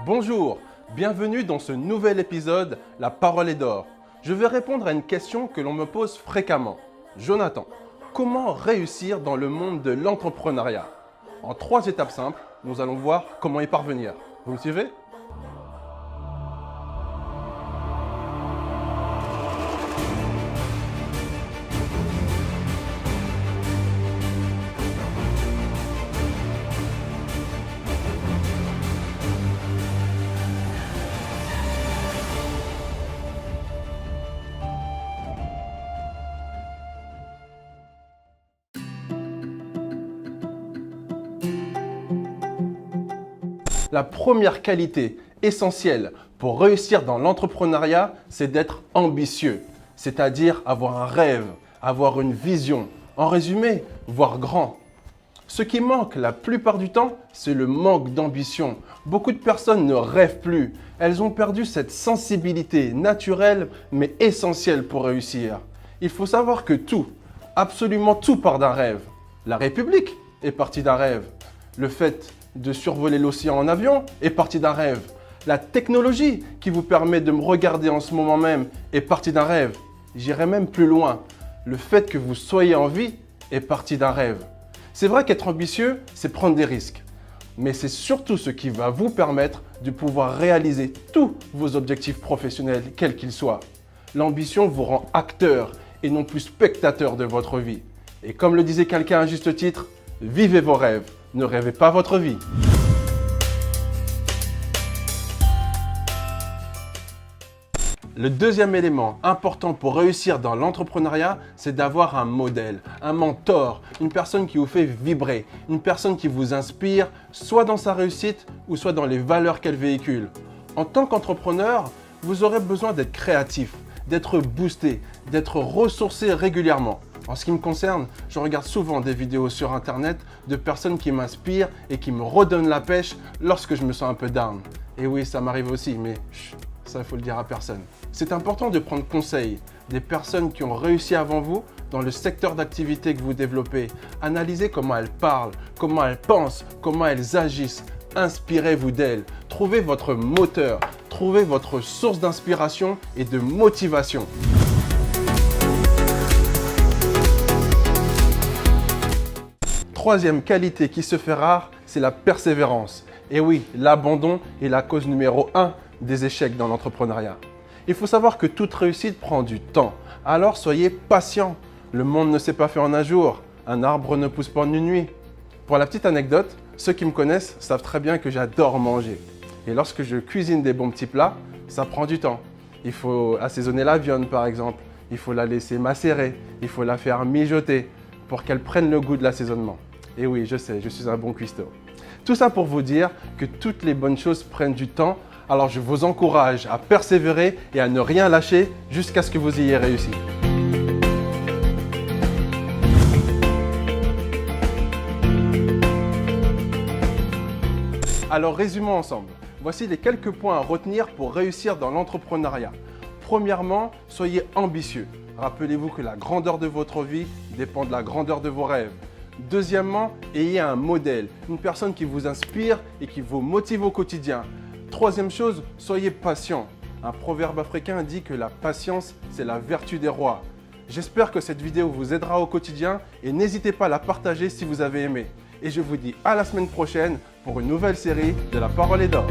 Bonjour, bienvenue dans ce nouvel épisode La parole est d'or. Je vais répondre à une question que l'on me pose fréquemment. Jonathan, comment réussir dans le monde de l'entrepreneuriat? En 3 étapes simples, nous allons voir comment y parvenir. Vous me suivez? La première qualité essentielle pour réussir dans l'entrepreneuriat, c'est d'être ambitieux, c'est-à-dire avoir un rêve, avoir une vision. En résumé, voir grand. Ce qui manque la plupart du temps, c'est le manque d'ambition. Beaucoup de personnes ne rêvent plus. Elles ont perdu cette sensibilité naturelle mais essentielle pour réussir. Il faut savoir que tout, absolument tout part d'un rêve. La République est partie d'un rêve. Le fait de survoler l'océan en avion est partie d'un rêve. La technologie qui vous permet de me regarder en ce moment même est partie d'un rêve. J'irai même plus loin. Le fait que vous soyez en vie est partie d'un rêve. C'est vrai qu'être ambitieux, c'est prendre des risques. Mais c'est surtout ce qui va vous permettre de pouvoir réaliser tous vos objectifs professionnels, quels qu'ils soient. L'ambition vous rend acteur et non plus spectateur de votre vie. Et comme le disait quelqu'un à juste titre, vivez vos rêves. Ne rêvez pas votre vie. Le deuxième élément important pour réussir dans l'entrepreneuriat, c'est d'avoir un modèle, un mentor, une personne qui vous fait vibrer, une personne qui vous inspire, soit dans sa réussite ou soit dans les valeurs qu'elle véhicule. En tant qu'entrepreneur, vous aurez besoin d'être créatif, d'être boosté, d'être ressourcé régulièrement. En ce qui me concerne, je regarde souvent des vidéos sur internet de personnes qui m'inspirent et qui me redonnent la pêche lorsque je me sens un peu down. Et oui, ça m'arrive aussi, mais ça, il faut le dire à personne. C'est important de prendre conseil des personnes qui ont réussi avant vous dans le secteur d'activité que vous développez. Analysez comment elles parlent, comment elles pensent, comment elles agissent. Inspirez-vous d'elles. Trouvez votre moteur, trouvez votre source d'inspiration et de motivation. Troisième qualité qui se fait rare, c'est la persévérance. Et oui, l'abandon est la cause numéro 1 des échecs dans l'entrepreneuriat. Il faut savoir que toute réussite prend du temps. Alors soyez patient. Le monde ne s'est pas fait en un jour. Un arbre ne pousse pas en une nuit. Pour la petite anecdote, ceux qui me connaissent savent très bien que j'adore manger. Et lorsque je cuisine des bons petits plats, ça prend du temps. Il faut assaisonner la viande par exemple. Il faut la laisser macérer. Il faut la faire mijoter pour qu'elle prenne le goût de l'assaisonnement. Et oui, je sais, je suis un bon cuistot. Tout ça pour vous dire que toutes les bonnes choses prennent du temps. Alors je vous encourage à persévérer et à ne rien lâcher jusqu'à ce que vous ayez réussi. Alors résumons ensemble. Voici les quelques points à retenir pour réussir dans l'entrepreneuriat. Premièrement, soyez ambitieux. Rappelez-vous que la grandeur de votre vie dépend de la grandeur de vos rêves. Deuxièmement, ayez un modèle, une personne qui vous inspire et qui vous motive au quotidien. Troisième chose, soyez patient. Un proverbe africain dit que la patience, c'est la vertu des rois. J'espère que cette vidéo vous aidera au quotidien et n'hésitez pas à la partager si vous avez aimé. Et je vous dis à la semaine prochaine pour une nouvelle série de La Parole est d'or.